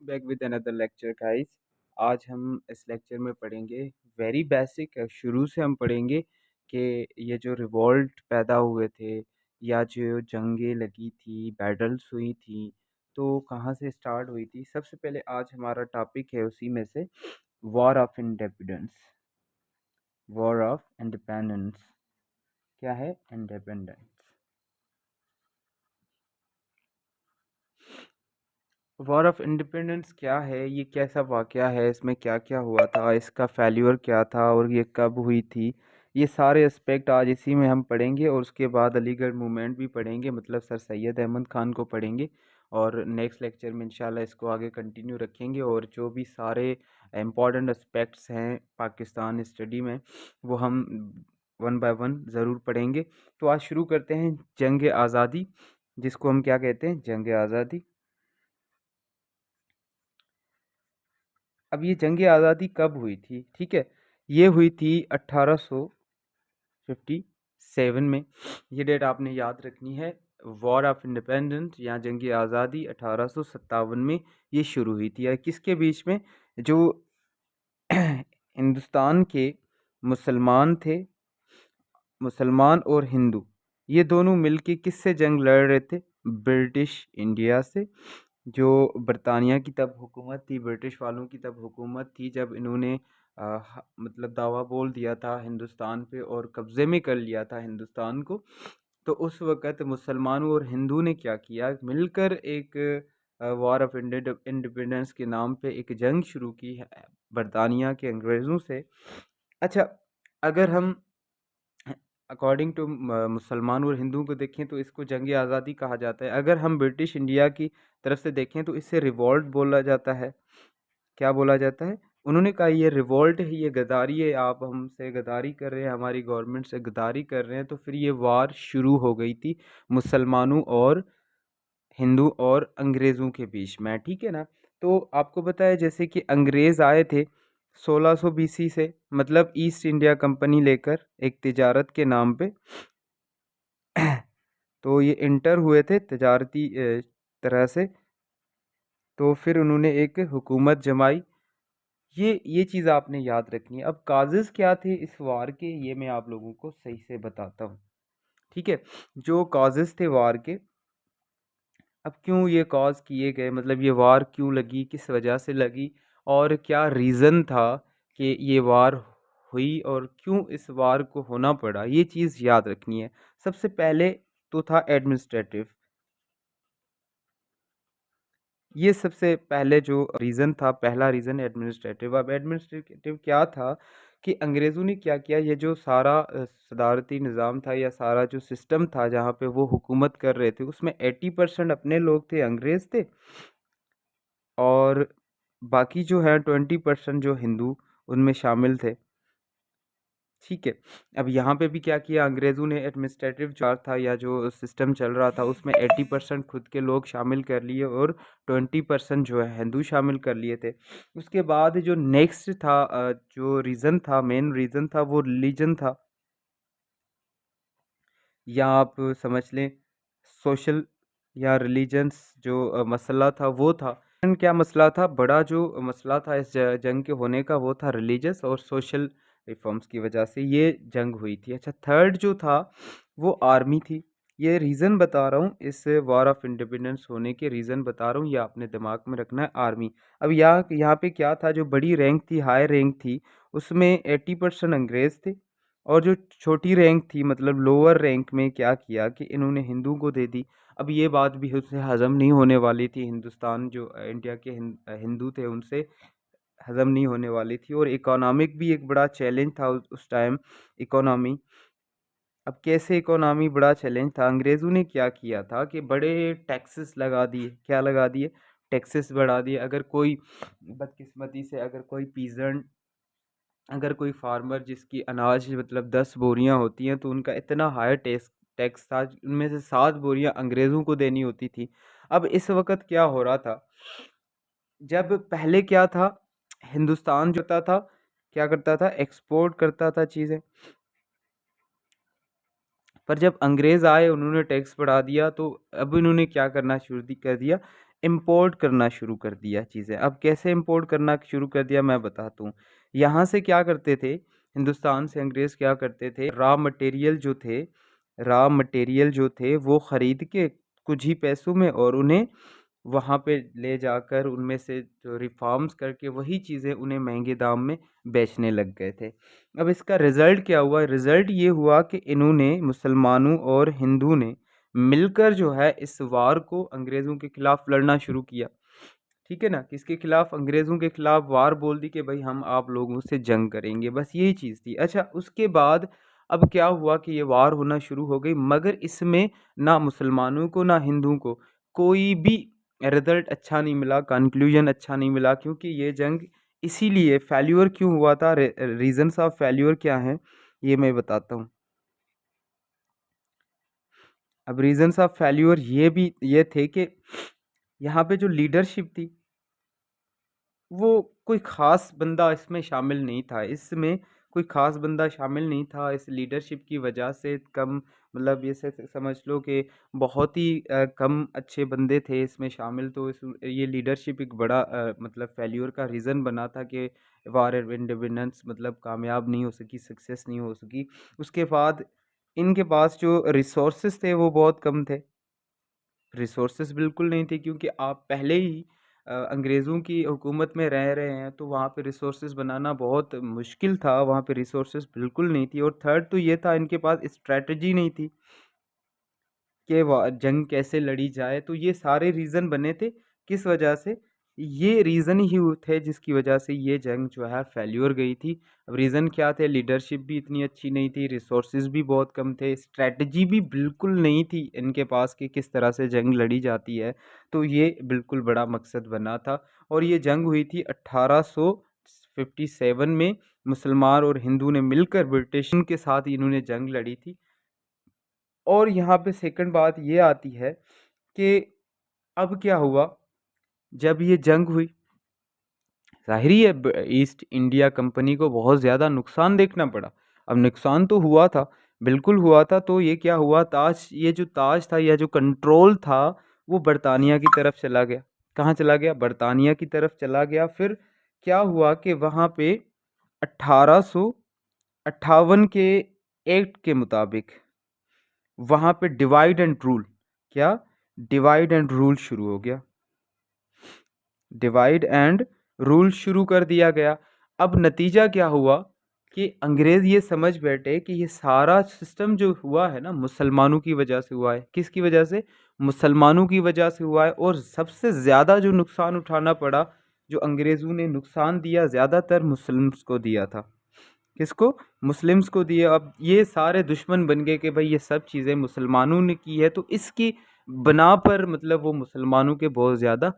Back with another lecture guys. आज हम इस लेक्चर में पढ़ेंगे वेरी बेसिक। शुरू से हम पढ़ेंगे कि ये जो रिवॉल्ट पैदा हुए थे या जो जंगें लगी थी, बैटल्स हुई थी, तो कहाँ से स्टार्ट हुई थी। सबसे पहले आज हमारा टॉपिक है उसी में से war of independence. War of independence क्या है? इंडिपेंडेंस। वॉर ऑफ इंडिपेंडेंस क्या है? ये कैसा वाक़या है? इसमें क्या क्या हुआ था? इसका फेल्योर क्या था और ये कब हुई थी? ये सारे एस्पेक्ट आज इसी में हम पढ़ेंगे और उसके बाद अलीगढ़ मूवमेंट भी पढ़ेंगे, मतलब सर सैयद अहमद ख़ान को पढ़ेंगे। और नेक्स्ट लेक्चर में इंशाल्लाह इसको आगे कंटिन्यू रखेंगे और जो भी सारे इम्पॉर्टेंट एस्पेक्ट्स हैं पाकिस्तान स्टडी में वो हम वन बाय वन ज़रूर पढ़ेंगे। तो आज शुरू करते हैं जंग आज़ादी, जिसको हम क्या कहते हैं? जंग आज़ादी। अब ये जंग आज़ादी कब हुई थी? ठीक है, ये हुई थी 1857 में। ये डेट आपने याद रखनी है। वॉर ऑफ इंडिपेंडेंस या जंग आज़ादी 1857 में ये शुरू हुई थी। किसके बीच में? जो हिंदुस्तान के मुसलमान थे, मुसलमान और हिंदू, ये दोनों मिलके किससे जंग लड़ रहे थे? ब्रिटिश इंडिया से। जो बरतानिया की तब हुकूमत थी, ब्रिटिश वालों की तब हुकूमत थी, जब इन्होंने मतलब दावा बोल दिया था हिंदुस्तान पे और कब्ज़े में कर लिया था हिंदुस्तान को। तो उस वक़्त मुसलमानों और हिंदू ने क्या किया, मिलकर एक वॉर ऑफ इंडिपेंडेंस के नाम पे एक जंग शुरू की है बरतानिया के अंग्रेज़ों से। अच्छा, अगर हम अकॉर्डिंग टू मुसलमान और हिंदुओं को देखें तो इसको जंग आज़ादी कहा जाता है। अगर हम ब्रिटिश इंडिया की तरफ से देखें तो इसे रिवॉल्ट बोला जाता है। क्या बोला जाता है? उन्होंने कहा ये रिवॉल्ट है, ये गद्दारी है, आप हमसे गद्दारी कर रहे हैं, हमारी गवर्नमेंट से गद्दारी कर रहे हैं। तो फिर ये वार शुरू हो गई थी मुसलमानों और हिंदू और अंग्रेज़ों के बीच में, ठीक है ना? तो आपको पता है जैसे कि अंग्रेज़ आए थे 1600 बीसी से, मतलब ईस्ट इंडिया कंपनी लेकर एक तिजारत के नाम पे। तो ये इंटर हुए थे तजारती तरह से। तो फिर उन्होंने एक हुकूमत जमाई। ये चीज़ आपने याद रखनी है। अब काजेज़ क्या थे इस वार के, ये मैं आप लोगों को सही से बताता हूँ। ठीक है, जो काजेज़ थे वार के, अब क्यों ये कॉज किए गए, मतलब ये वार क्यों लगी, किस वजह से लगी और क्या रीज़न था कि ये वार हुई और क्यों इस वार को होना पड़ा, ये चीज़ याद रखनी है। सबसे पहले तो था एडमिनिस्ट्रेटिव। ये सबसे पहले जो रीज़न था, पहला रीज़न एडमिनिस्ट्रेटिव। अब एडमिनिस्ट्रेटिव क्या था कि अंग्रेज़ों ने क्या किया, ये जो सारा सदारती निज़ाम था या सारा जो सिस्टम था जहाँ पे वो हुकूमत कर रहे थे, उसमें 80% अपने लोग थे, अंग्रेज़ थे, और बाकी जो है 20% जो हिंदू उनमें शामिल थे। ठीक है, अब यहाँ पे भी क्या किया अंग्रेज़ों ने, एडमिनिस्ट्रेटिव जो था या जो सिस्टम चल रहा था उसमें 80% खुद के लोग शामिल कर लिए और 20% जो है हिंदू शामिल कर लिए थे। उसके बाद जो नेक्स्ट था जो रीज़न था, मेन रीज़न था, वो रिलीजन था, या आप समझ लें सोशल या रिलीजन्स जो मसला था वो था। क्या मसला था? बड़ा जो मसला था इस जंग के होने का वो था रिलीजियस और सोशल रिफॉर्म्स की वजह से ये जंग हुई थी। अच्छा, थर्ड जो था वो आर्मी थी। ये रीज़न बता रहा हूँ, इस वॉर ऑफ इंडिपेंडेंस होने के रीज़न बता रहा हूँ, ये आपने दिमाग में रखना है, आर्मी। अब यहाँ यहाँ पे क्या था, जो बड़ी रैंक थी, हाई रैंक थी, उसमें 80% अंग्रेज़ थे, और जो छोटी रैंक थी मतलब लोअर रैंक में क्या किया कि इन्होंने हिंदू को दे दी। अब ये बात भी उससे हज़म नहीं होने वाली थी, हिंदुस्तान जो इंडिया के हिंदू थे उनसे हज़म नहीं होने वाली थी, और इकोनॉमिक भी एक बड़ा चैलेंज था उस टाइम, इकोनॉमी। अब कैसे इकोनॉमी बड़ा चैलेंज था, अंग्रेज़ों ने क्या किया था कि बड़े टैक्सेस लगा दिए। क्या लगा दिए? टैक्सेस बढ़ा दिए। अगर कोई बदकिस्मती से अगर कोई पीजेंट, अगर कोई फार्मर जिसकी अनाज मतलब 10 बोरियां होती हैं तो उनका इतना हाई टैक्स टैक्स था, उनमें से 7 बोरियां अंग्रेज़ों को देनी होती थी। अब इस वक्त क्या हो रहा था, जब पहले क्या था, हिंदुस्तान जो था क्या करता था, एक्सपोर्ट करता था चीज़ें, पर जब अंग्रेज़ आए उन्होंने टैक्स बढ़ा दिया, तो अब इन्होंने क्या करना शुरू कर दिया, इम्पोर्ट करना शुरू कर दिया चीज़ें। अब कैसे इम्पोर्ट करना शुरू कर दिया मैं बताता हूँ। यहाँ से क्या करते थे, हिंदुस्तान से अंग्रेज़ क्या करते थे, रॉ मटेरियल जो थे वो खरीद के कुछ ही पैसों में और उन्हें वहाँ पे ले जाकर उनमें से जो रिफ़ॉर्म्स करके वही चीज़ें उन्हें महँगे दाम में बेचने लग गए थे। अब इसका रिज़ल्ट क्या हुआ? रिज़ल्ट ये हुआ कि इन्होंने मुसलमानों और हिंदू ने मिलकर जो है इस वार को अंग्रेज़ों के खिलाफ़ लड़ना शुरू किया। ठीक है ना? किसके खिलाफ़? अंग्रेज़ों के खिलाफ़ वार बोल दी कि भई हम आप लोगों से जंग करेंगे, बस यही चीज़ थी। अच्छा, उसके बाद अब क्या हुआ कि ये वार होना शुरू हो गई, मगर इसमें ना मुसलमानों को ना हिंदुओं को कोई भी रिज़ल्ट अच्छा नहीं मिला, कन्क्लूज़न अच्छा नहीं मिला, क्योंकि ये जंग इसीलिए फेल्योर क्यों हुआ था, रीज़न्स ऑफ फेल्योर क्या हैं, ये मैं बताता हूँ। अब रीज़न्स ऑफ फेल्योर ये थे कि यहाँ पे जो लीडरशिप थी, वो कोई ख़ास बंदा इसमें शामिल नहीं था। इसमें कोई ख़ास बंदा शामिल नहीं था, इस लीडरशिप की वजह से कम, मतलब ये से समझ लो कि बहुत ही कम अच्छे बंदे थे इसमें शामिल, तो इस ये लीडरशिप एक बड़ा मतलब फेल्योर का रीज़न बना था कि वॉर ऑफ इंडिपेंडेंस मतलब कामयाब नहीं हो सकी, सक्सेस नहीं हो सकी। उसके बाद इनके पास जो रिसोर्सेज़ थे वो बहुत कम थे। रिसोर्सेज़ बिल्कुल नहीं थे, क्योंकि आप पहले ही अंग्रेज़ों की हुकूमत में रह रहे हैं, तो वहाँ पे रिसोर्सेज़ बनाना बहुत मुश्किल था, वहाँ पे रिसोर्सेज़ बिल्कुल नहीं थी, और थर्ड तो ये था इनके पास स्ट्रैटेजी नहीं थी कि जंग कैसे लड़ी जाए, तो ये सारे रीज़न बने थे। किस वजह से? ये रीज़न ही वो थे जिसकी वजह से ये जंग जो है फेल्योर गई थी। अब रीज़न क्या थे? लीडरशिप भी इतनी अच्छी नहीं थी, रिसोर्सेज़ भी बहुत कम थे, स्ट्रैटेजी भी बिल्कुल नहीं थी इनके पास कि किस तरह से जंग लड़ी जाती है। तो ये बिल्कुल बड़ा मकसद बना था, और ये जंग हुई थी 1857 में। मुसलमान और हिंदू ने मिलकर ब्रिटिश के साथ इन्होंने जंग लड़ी थी। और यहाँ पे सेकंड बात ये आती है कि अब क्या हुआ, जब ये जंग हुई, ज़ाहिर ही है ईस्ट इंडिया कंपनी को बहुत ज़्यादा नुकसान देखना पड़ा। अब नुकसान तो हुआ था, बिल्कुल हुआ था, तो ये क्या हुआ, ये जो ताज था या जो कंट्रोल था वो बरतानिया की तरफ चला गया। कहाँ चला गया? बरतानिया की तरफ चला गया। फिर क्या हुआ कि वहाँ पे 1858 के एक्ट के मुताबिक वहाँ पे डिवाइड एंड रूल, क्या? डिवाइड एंड रूल शुरू हो गया। डिवाइड एंड रूल शुरू कर दिया गया। अब नतीजा क्या हुआ कि अंग्रेज़ ये समझ बैठे कि ये सारा सिस्टम जो हुआ है ना, मुसलमानों की वजह से हुआ है। किसकी वजह से? मुसलमानों की वजह से हुआ है, और सबसे ज़्यादा जो नुकसान उठाना पड़ा, जो अंग्रेज़ों ने नुकसान दिया, ज़्यादातर मुस्लिम्स को दिया था। किसको? मुस्लिम्स को दिया। अब ये सारे दुश्मन बन गए कि भाई ये सब चीज़ें मुसलमानों ने की है, तो इसकी बना पर मतलब वो मुसलमानों के बहुत ज़्यादा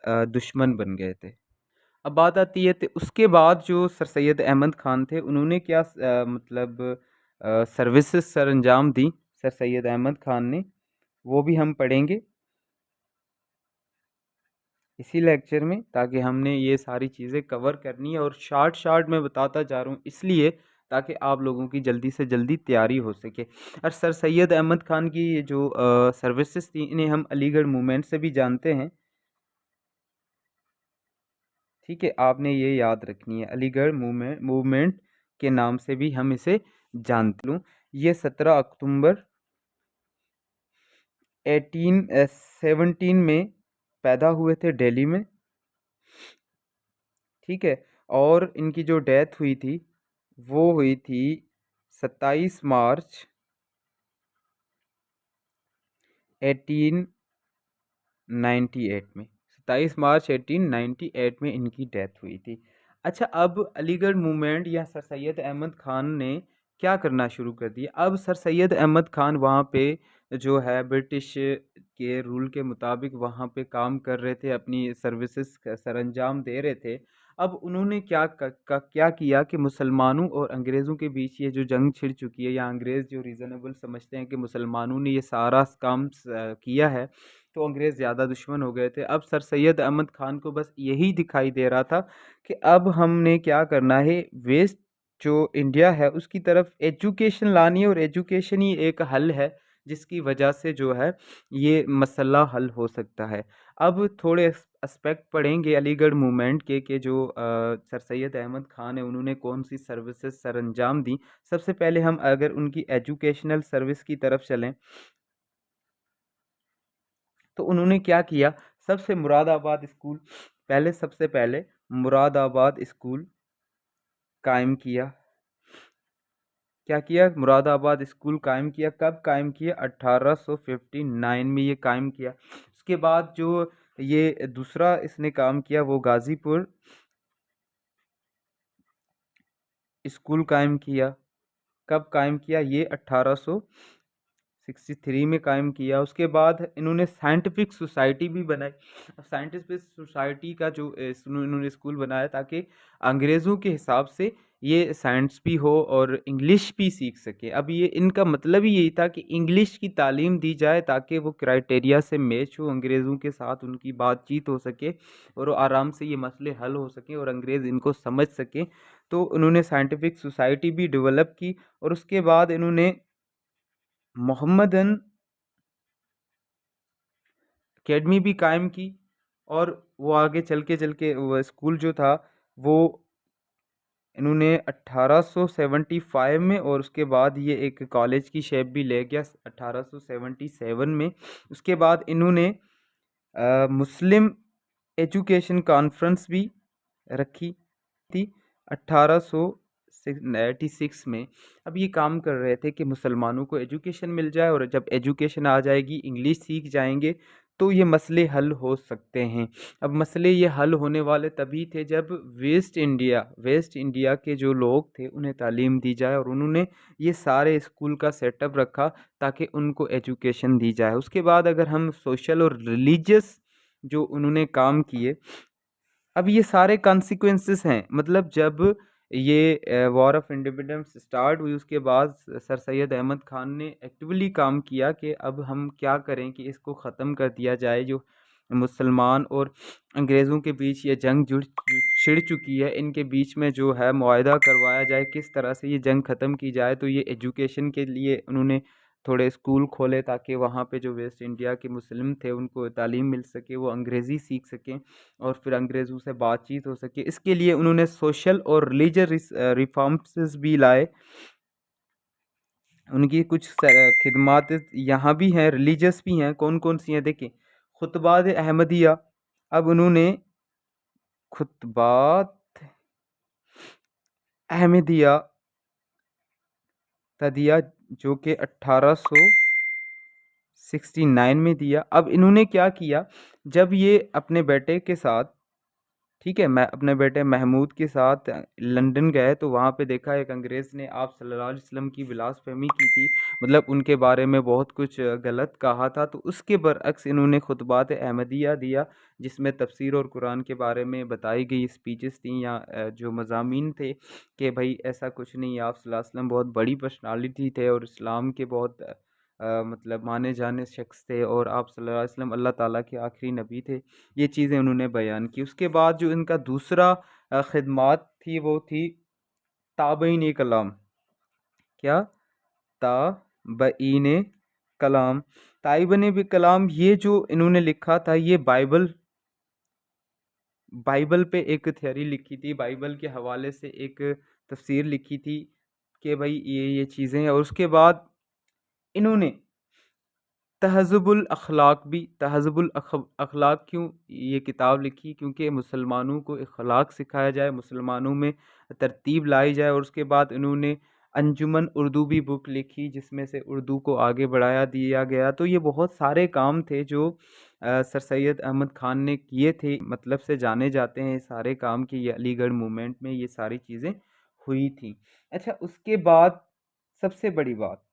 दुश्मन बन गए थे। अब बात आती है, तो उसके बाद जो सर सैयद अहमद ख़ान थे, उन्होंने क्या मतलब सर्विसेज़ सरअंजाम दी सर सैयद अहमद ख़ान ने, वो भी हम पढ़ेंगे इसी लेक्चर में, ताकि हमने ये सारी चीज़ें कवर करनी है, और शॉर्ट में बताता जा रहा हूँ इसलिए ताकि आप लोगों की जल्दी से जल्दी तैयारी हो सके। और सर सैयद अहमद ख़ान की ये जो सर्विसेज थी, इन्हें हम अलीगढ़ मूवमेंट से भी जानते हैं। ठीक है, आपने ये याद रखनी है, अलीगढ़ मूवमेंट के नाम से भी हम इसे जानते लूँ। ये 17 अक्टूबर 1817 में पैदा हुए थे दिल्ली में। ठीक है, और इनकी जो डेथ हुई थी वो हुई थी 27 मार्च 1898 में। 27 मार्च 1898 में इनकी डेथ हुई थी। अच्छा, अब अलीगढ़ मूवमेंट या सर सैयद अहमद ख़ान ने क्या करना शुरू कर दिया? अब सर सैयद अहमद ख़ान वहाँ पे जो है ब्रिटिश के रूल के मुताबिक वहाँ पे काम कर रहे थे, अपनी सर्विसेज का सरअंजाम दे रहे थे। अब उन्होंने क्या किया कि मुसलमानों और अंग्रेज़ों के बीच ये जो जंग छिड़ चुकी है, या अंग्रेज़ जो रीज़नेबल समझते हैं कि मुसलमानों ने ये सारा काम किया है, तो अंग्रेज़ ज़्यादा दुश्मन हो गए थे। अब सर सैयद अहमद ख़ान को बस यही दिखाई दे रहा था कि अब हमने क्या करना है, वेस्ट जो इंडिया है उसकी तरफ एजुकेशन लानी है, और एजुकेशन ही एक हल है जिसकी वजह से जो है ये मसला हल हो सकता है। अब थोड़े एस्पेक्ट पढ़ेंगे अलीगढ़ मूवमेंट के, कि जो सर सैयद अहमद खान है उन्होंने कौन सी सर्विसेज सरअंजाम दी। सबसे पहले हम अगर उनकी एजुकेशनल सर्विस की तरफ चलें तो उन्होंने क्या किया। सबसे मुरादाबाद स्कूल, पहले सबसे पहले मुरादाबाद स्कूल कायम किया। क्या किया? मुरादाबाद स्कूल कायम किया। कब कायम किया? 1859 में ये कायम किया। उसके बाद जो ये दूसरा इसने काम किया वो गाजीपुर स्कूल कायम किया। कब कायम किया? ये 1863 में कायम किया। उसके बाद इन्होंने साइंटिफिक सोसाइटी भी बनाई। साइंटिफिक सोसाइटी का जो इन्होंने स्कूल बनाया ताकि अंग्रेज़ों के हिसाब से ये साइंस भी हो और इंग्लिश भी सीख सके। अब ये इनका मतलब ही यही था कि इंग्लिश की तालीम दी जाए ताकि वो क्राइटेरिया से मैच हो, अंग्रेज़ों के साथ उनकी बातचीत हो सके और वो आराम से ये मसले हल हो सकें और अंग्रेज़ इनको समझ सकें। तो उन्होंने साइंटिफिक सोसाइटी भी डेवलप की और उसके बाद इन्होंने मोहम्मदन एकेडमी भी कायम की। और वो आगे चल के वो स्कूल जो था वो इन्होंने 1875 में, और उसके बाद ये एक कॉलेज की शेप भी ले गया 1877 में। उसके बाद इन्होंने मुस्लिम एजुकेशन कॉन्फ्रेंस भी रखी थी 1886 में। अब ये काम कर रहे थे कि मुसलमानों को एजुकेशन मिल जाए और जब एजुकेशन आ जाएगी, इंग्लिश सीख जाएंगे तो ये मसले हल हो सकते हैं। अब मसले ये हल होने वाले तभी थे जब वेस्ट इंडिया के जो लोग थे उन्हें तालीम दी जाए, और उन्होंने ये सारे स्कूल का सेटअप रखा ताकि उनको एजुकेशन दी जाए। उसके बाद अगर हम सोशल और रिलीजियस जो उन्होंने काम किए, अब ये सारे कॉन्सिक्वेंसेस हैं। मतलब जब ये वॉर ऑफ इंडिपेंडेंस स्टार्ट हुई उसके बाद सर सैयद अहमद खान ने एक्टिवली काम किया कि अब हम क्या करें कि इसको ख़त्म कर दिया जाए। जो मुसलमान और अंग्रेज़ों के बीच ये जंग छिड़ चुकी है, इनके बीच में जो है मुआहदा करवाया जाए, किस तरह से ये जंग ख़त्म की जाए। तो ये एजुकेशन के लिए उन्होंने थोड़े स्कूल खोले ताकि वहाँ पे जो वेस्ट इंडिया के मुस्लिम थे उनको तालीम मिल सके, वो अंग्रेज़ी सीख सकें और फिर अंग्रेज़ों से बातचीत हो सके। इसके लिए उन्होंने सोशल और रिलीजियस रिफॉर्म्स भी लाए। उनकी कुछ खिदमात यहाँ भी हैं, रिलीजियस भी हैं। कौन कौन सी हैं देखें। खुतबात अहमदिया, अब उन्होंने खुतबात अहमदिया का दिया जो कि 1869 में दिया। अब इन्होंने क्या किया, जब ये अपने बेटे के साथ, ठीक है, मैं अपने बेटे महमूद के साथ लंदन गए तो वहाँ पे देखा एक अंग्रेज़ ने आप सल्लल्लाहु अलैहि वसल्लम की बिलासफ़हमी की थी। मतलब उनके बारे में बहुत कुछ गलत कहा था। तो उसके बरअक्स इन्होंने खुतबात अहमदिया दिया जिसमें तफसीर और कुरान के बारे में बताई गई स्पीचेस थी, या जो मज़ामीन थे कि भाई ऐसा कुछ नहीं, आप सल्लल्लाहु अलैहि वसल्लम बहुत बड़ी पर्सनालिटी थे और इस्लाम के बहुत मतलब माने जाने शख्स थे, और आप सल्लल्लाहु अलैहि वसल्लम अल्लाह ताला के आखिरी नबी थे। ये चीज़ें उन्होंने बयान की। उसके बाद जो इनका दूसरा खिदमात थी वो थी ताबईन कलाम। क्या? ताबईन कलाम। ताइबन भी कलाम, ये जो इन्होंने लिखा था ये बाइबल पे एक थ्योरी लिखी थी, बाइबल के हवाले से एक तफसीर लिखी थी कि भाई ये चीज़ें हैं। और उसके बाद इन्होंने तहज़्ज़ुबुल अखलाक भी, तहज़्ज़ुबुल अखलाक क्यों ये किताब लिखी, क्योंकि मुसलमानों को अखलाक सिखाया जाए, मुसलमानों में तरतीब लाई जाए। और उसके बाद इन्होंने अंजुमन उर्दू भी बुक लिखी जिसमें से उर्दू को आगे बढ़ाया दिया गया। तो ये बहुत सारे काम थे जो सर सैयद अहमद ख़ान ने किए थे, मतलब से जाने जाते हैं सारे काम कि ये अलीगढ़ मूवमेंट में ये सारी चीज़ें हुई थी। अच्छा, उसके बाद सबसे बड़ी बात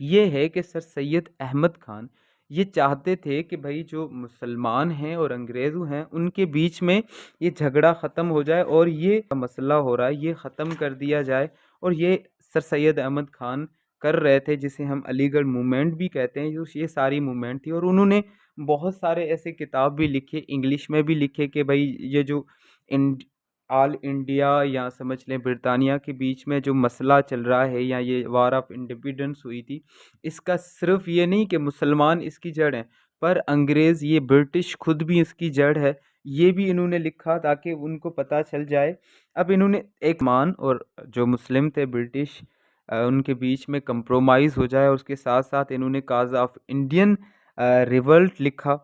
ये है कि सर सैयद अहमद ख़ान ये चाहते थे कि भाई जो मुसलमान हैं और अंग्रेज़ हैं उनके बीच में ये झगड़ा ख़त्म हो जाए और ये मसला हो रहा है ये ख़त्म कर दिया जाए। और ये सर सैयद अहमद ख़ान कर रहे थे, जिसे हम अलीगढ़ मूवमेंट भी कहते हैं। जो ये सारी मूवमेंट थी और उन्होंने बहुत सारे ऐसे किताब भी लिखे, इंग्लिश में भी लिखे कि भाई ये जो इंड ऑल इंडिया या समझ लें ब्रिटानिया के बीच में जो मसला चल रहा है या ये वार ऑफ इंडिपेंडेंस हुई थी, इसका सिर्फ ये नहीं कि मुसलमान इसकी जड़ हैं, पर अंग्रेज़ ये ब्रिटिश खुद भी इसकी जड़ है, ये भी इन्होंने लिखा ताकि उनको पता चल जाए। अब इन्होंने एक मान और जो मुस्लिम थे ब्रिटिश उनके बीच में कंप्रोमाइज़ हो जाए और उसके साथ-साथ इन्होंने काज़ ऑफ इंडियन रिवोल्ट लिखा।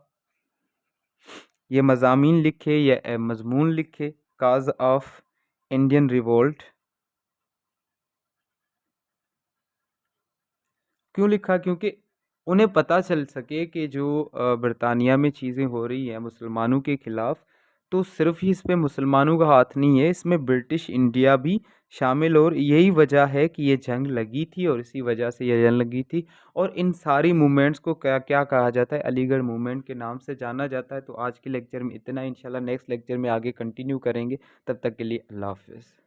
ये मज़ामीन लिखे या मज़मून लिखे, काज़ ऑफ इंडियन रिवोल्ट। क्यों लिखा? क्योंकि उन्हें पता चल सके कि जो बरतानिया में चीज़ें हो रही हैं मुसलमानों के खिलाफ़, तो सिर्फ़ ही इसमें मुसलमानों का हाथ नहीं है, इसमें ब्रिटिश इंडिया भी शामिल और यही वजह है कि ये जंग लगी थी और इसी वजह से ये जंग लगी थी। और इन सारी मूवमेंट्स को क्या क्या कहा जाता है? अलीगढ़ मूवमेंट के नाम से जाना जाता है। तो आज के लेक्चर में इतना ही, इंशाल्लाह नेक्स्ट लेक्चर में आगे कंटिन्यू करेंगे। तब तक के लिए अल्लाह हाफ़िज़।